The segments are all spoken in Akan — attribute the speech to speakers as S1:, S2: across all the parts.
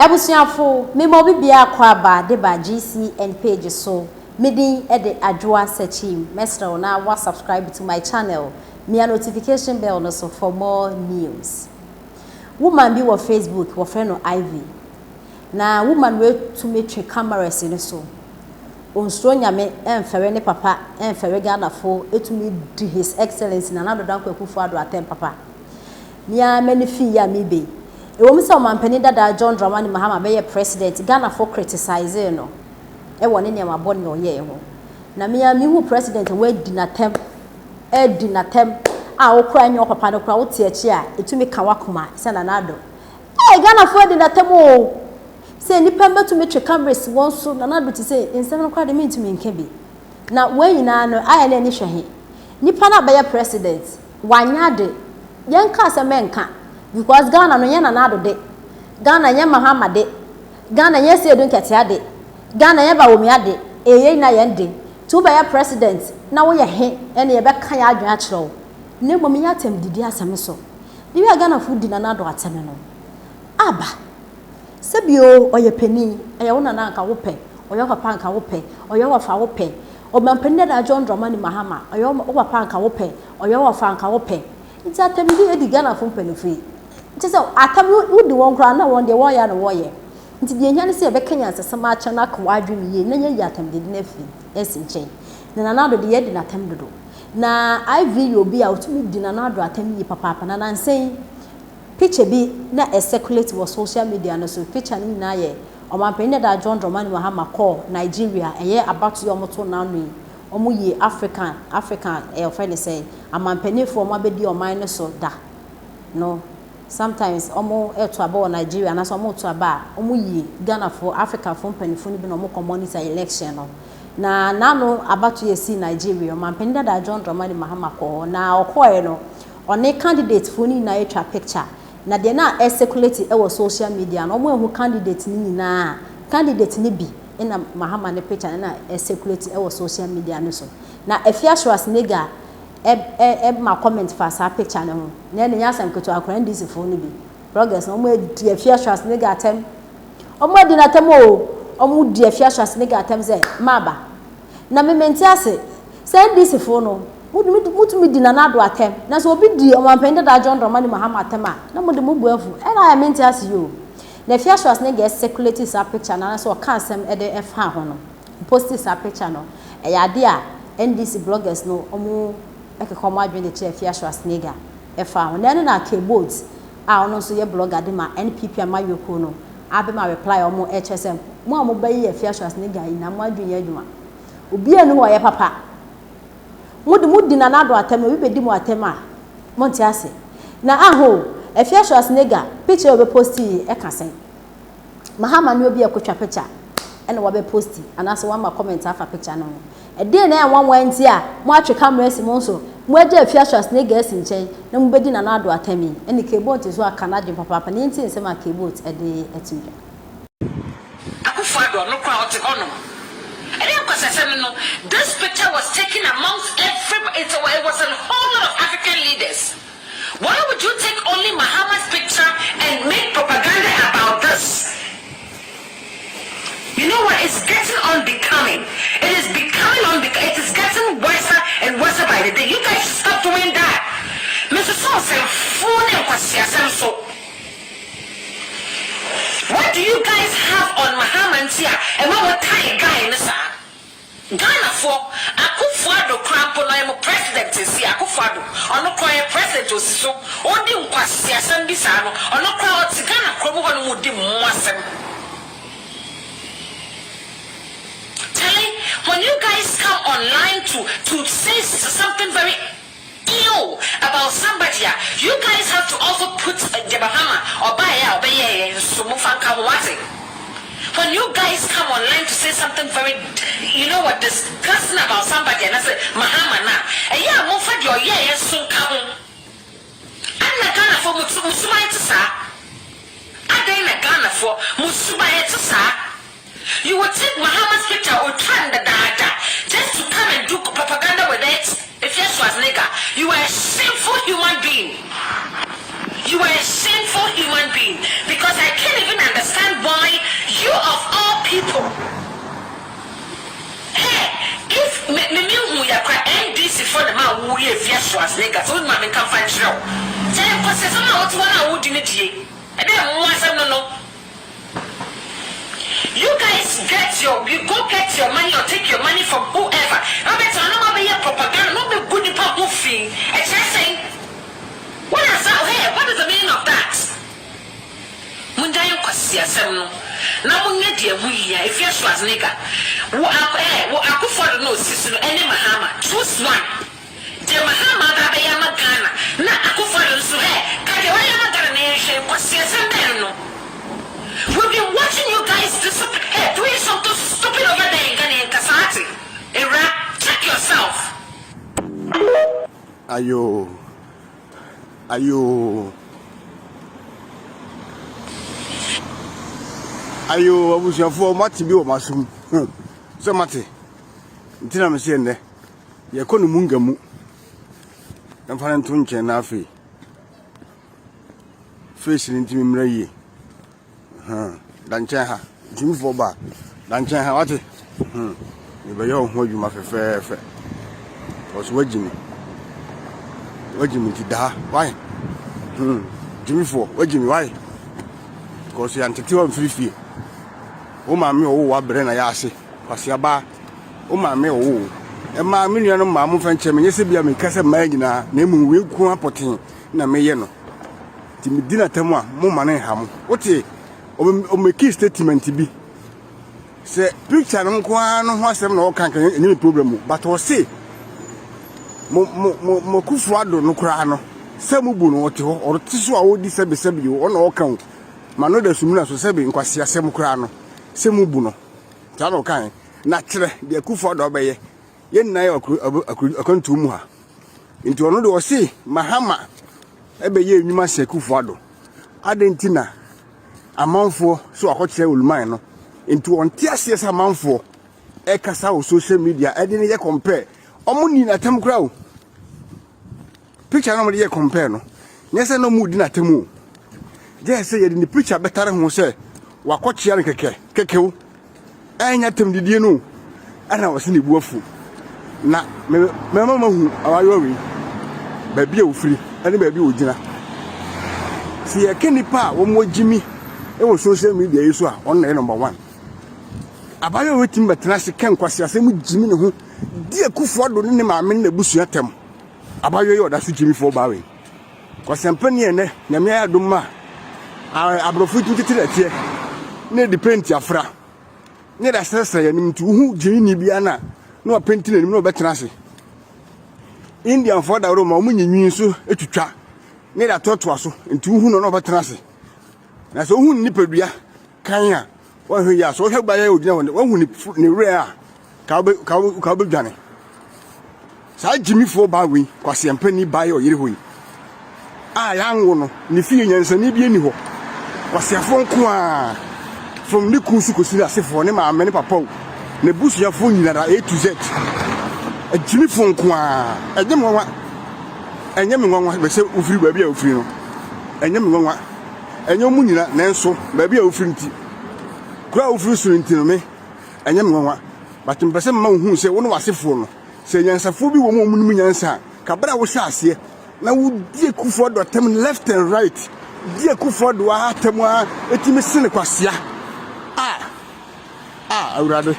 S1: Ebusuafo me mo bibia kwa ba de ba GCN page so medi e de adwoa searchim mesra na wa subscribe to my channel me a notification bell no so for more news. Woman bi wo Facebook wo friend no Ivy na woman we to me twe cameras ni so onstro nyame emfere ne papa emfere Ghana fo etumi di his excellency na nado dan kwakufu ado atem papa nia manifi ya mi be ewo mi se o mampani dada John Dramani Mahama be ye president Ghana for criticize no e woni ne mabɔ ne oye ho na mi hu president we di na tem a wo kra nyo papa no kra wo tie chi a etumi ka wakoma se na nado Ghana for di na tem o se nipa betumi twe cameras won so na nado ti se nsem no kra de mi ntumi nke bi na we nyina no aye na ni hwehe nipa na be ye president wanya de yenka se menka because Ghana no yen na nado de Ghana yen Mahama de Ghana yen se edun kete ade Ghana yen ba wo mi ade eye na yen de to be ya president na wo ye he ene ye be kan ya adwan akiro ne mo mi yatem didi asem so di wi Ghana fu di na nado atem no aba sebio oye pani eye wo na na nka wo pe oye papa nka wo pe oye wo fa wo pe o mampani da John Dramani Mahama oye wo papa nka wo pe oye wo fa nka wo pe nti atem di edi Ghana fu pani free nti se atam wudi won kra na won de wo ya na wo ye nti de nya ne se be kanya asesama acha na ka wadwem ye na nya atam de na fi esinchen na na do de ye de na atam dodo na IV obi a otumi di na do atam ye papa na nansen picture bi na circulate wo social media no so picture ni na ye o mampani da John Dramani Mahama call Nigeria eye about your moto na no omo ye African friend say amampani fo mo abedi o man no so da no sometimes omo eto aba Nigeria na so omo to aba omo yi Ghana for Africa for mpanifo ni bi no omo community election no na no about you see Nigeria mampani da John Dramani Mahama ko na okoe no one candidate for ni na etwa picture na de na circulate e wo social media no omo ehu candidate ni na candidate ni bi ina Mahama ne picture na circulate e wo social media no so na Afiaswas nega ma comment for sa picture no ho na ne nyasam keto akran dis fo no bi bloggers no mo di Afiaswas nega atem omo di na atem o omo di Afiaswas nega atem ze maba na me menti ase say dis fo no mutumi di na nado atem na so obi di o mampende da John Dramani Mahama atem a na mo de mo buafu e na ya menti ase yo na Afiaswas nega circulate sa picture na so ka asem e de fa ho no post sa picture no e ya de a NDC bloggers no omo eke koma adwen de che Afiaswas nega e fa ho na na keyboard a ono so ye blogger de ma NPP amayoko no abe ma reply omo HSM mo amu bayi Afiaswas nega ina mo adwen ye adwuma obi anu wo ye papa mudi na nado atem obi bedi mo atem a monti ase na aho Afiaswas nega picture obe posti e kasen Mahama no obi akotwa picture ene wo be posti anaso one ma comment afa picture no e dey na wan nti a mo atwe camera si mo so mo agya Afiaswas nega esi nchen na mo bedi na nado atemi ene keyboard so aka na de papa ne nti nsema keyboard e de etimja
S2: akufado no kwa hot hono Nkwasiasem no this picture was taken amongst everybody. It was a whole lot of African leaders. Why would you take only Mahama's picture and make propaganda about this? You know what? It's getting unbecoming. It is becoming unbecoming. It is getting worse and worse by the day. You guys should stop doing that. Mr. Sosa, Nkwasiasem so. What do you guys have on Mahama and Sia? And what kind of guy in this? Ghana for Akufo-Addo crampo no president is Akufo-Addo ono kwa president osiso odi Nkwasiasem bisa no ono kwa oti Ghana krobo ho no mudi mwasem. Telling when you guys come online to say something very ill about somebody, you guys have to also put the Bahama or Obaya so mufanka wati. When you guys come online to say something very, you know what, disgusting about somebody, and I say, Mahama na, and yeah, move for your yes, soon come. I'm not gonna for Musumai to sa. I ain't gonna for Musumai to sa. You would take Mahama's picture or turn the data just to come and do propaganda with it. If yes was nigga, you are a shameful human being. You are a shameful human being because I can't even understand why be a fierce was nigga, so my can find show. Tell him, because someone I would in it. And then once I don't know. You guys you go get your money or take your money from whoever. I bet I know about your propaganda, not the good people fee. And just saying, what is that? Hey, what is the meaning of that? Nkwasiasem no. Na munye de wuyi ya if you was nigga. Wo akufo no sisi no ene Mahama. Choose one. De Mahama da be ya magana. Na akufo no so ka de wa ya magana na ehwe Nkwasiasem ben no. We've been watching you guys doing something stupid over there in Ghana and Kasati. Era, check yourself.
S3: Ayo, abusuafo mati bi o masum. So mati. Ntina me se nde. Ye ko no mungamu. Emfa nto nche na afi. Face ni ntimi mra yie. Danchen ha. Agyimifuo ba. Danchen ha wati. E be yo ho adwuma fefefe. Oso wagimi ti da. Why? Agyimifuo wagimi why? Because you antete wa mfirifie. O ma me o wa bre na ya ase. Kwase aba. O ma me o. E ma me nua no ma mo fa nche me nyese bia me kase ma nyina na emu we ku apoten na me ye no. Ti me dina temu a mo ma ne ha mo. Wote o make statement bi. Se picture no ko no ho asem na o kan kan any problem but o say mo kufu ado no kura no se mu bu no wote ho o te so a wo di sebe yo o na o kan ma no da sumuna so sebe Nkwasiasem kura no se mu bu no ta no kan na kire de kufu ado obeye ye nna ye akontu mu ha nti ono de o say Mahama ebe ye enwuma se kufu ado adentina amanfo so akokire oluman no nti on tiase esa amanfo e kasa o social media e de ne ye compare omuni na tem kura o picture no mo de ye compare no nyese no mu di na tem o je se ye de ni picture betare ho se wakokire ne kekew anya tem didie no ana wose ne buafu na me mama hu awayo wi ba bia ofiri ene ba bia ogina si ye kenipa wo mo Agyimi e wo social media yesu a on na number 1 abayo wetim betena se ken Nkwasiasem Agyimi ne ho die Akufo do ne maame na busua tem abayo ye oda so Agyimifuo bawe kwasempani ene nyame ya doma abrofu titire tie ne depend afra ne da sese ya nim tu hu Agyimi bia na no penti na nim no betena se Indian for da ro ma mu nyinyin so etutwa ne da totoa so nti hu no betena se na so hu nipadua kan a wo hwe ya so hwe gba ya ogina wo hu ni re a ka be dwane sa Agyimifuo ba wi kwasempani ba ya oyire hoyi a ya nwo no ni fie nyansani bi eni ho kwasiafo nko a from ni kunsu kosiri asefo ne maame ne papa ne busuafo nyina da A to Z Agyimifuo nko a enyem nwanwa be se ofiri ba bia ofiri no enyem nwanwa enyo mu nyina nenso ba bia ofiri nti kura ofiri suru nti no me enyem nwanwa but mpese mma hu se wo no wasefo no se nyansafo bi wo mu mu nyansa ka bra wo hya ase na wo die Akufo do tem left and right die Akufo do a tem a etimi sene Kwasia awurade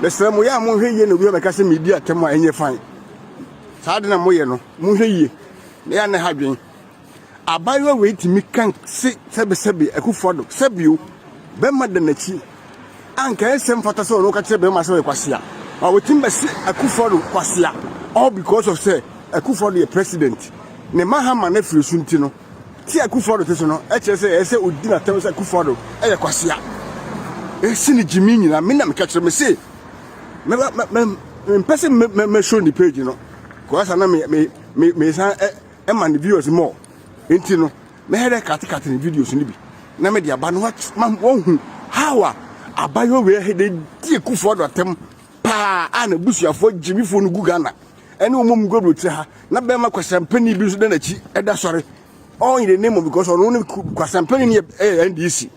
S3: lesere mo ya mo hweye no bi o beka se media tem a enye fan saade na mo ye no mo hweye na ya na hadwen abayo we etimi kan se sebe Akufo do sebio be mada na chi anka esem fata so no ka che be ma se Kwasia a wetin be se Akufo do Kwasia all because of say Akufo do president ne Mahama na firi sunti no ti Akufo do teso no e che se ese odina tem se Akufo do e ye Kwasia e sini Agyimi nyina me na me ka kire me se me person me show ni page no ko asa na me san e man viewers more enti no me here kat ni videos ni bi na me dia ba no won hu how abayo we he de die Akufo do tem pa ana busuafo Agyimifuo no Gugana ene omom godro ti ha na be ma kwasempani bi so de na chi eda sore all in the name of because ono kwasempani ni NDC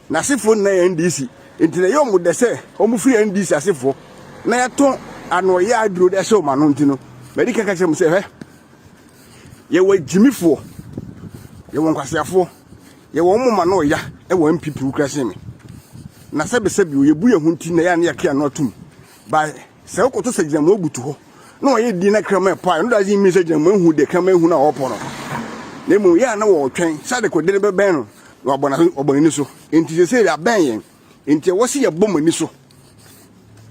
S3: na sefo na NDC enti na yom de se omu free NDC asefo na ya ton ano ya aduro de so ma no ntino medika ka chem se he ye wa Agyimifuo ye won Nkwasiafo ye won moma no ya e wa MPP krase me na sebe ye bu ye hunti na ya na ya no atum ba se okoto se gyina mo butu ho na o ye di na krama pa no da ji mi se gyina mo hu de krama hu na opo no na mu ya na wo twen sade ko de ne beben no obona ni so enti se ya ben yen enti wo se ye bom ni so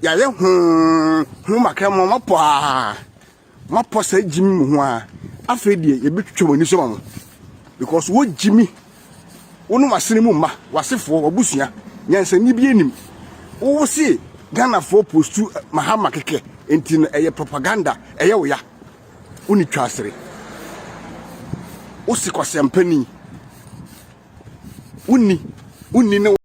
S3: ya ye hu makrama mapo sa Agyimi mu ho a afedie ye betwetwe ni so ma mo because wo Agyimi wonu masene mu ma wasefo wabusua nyansa ni bi enim wo se Ghana for postu Mahama keke enti no eye propaganda eye wo ya uni twasere wo se kwasempani uni ne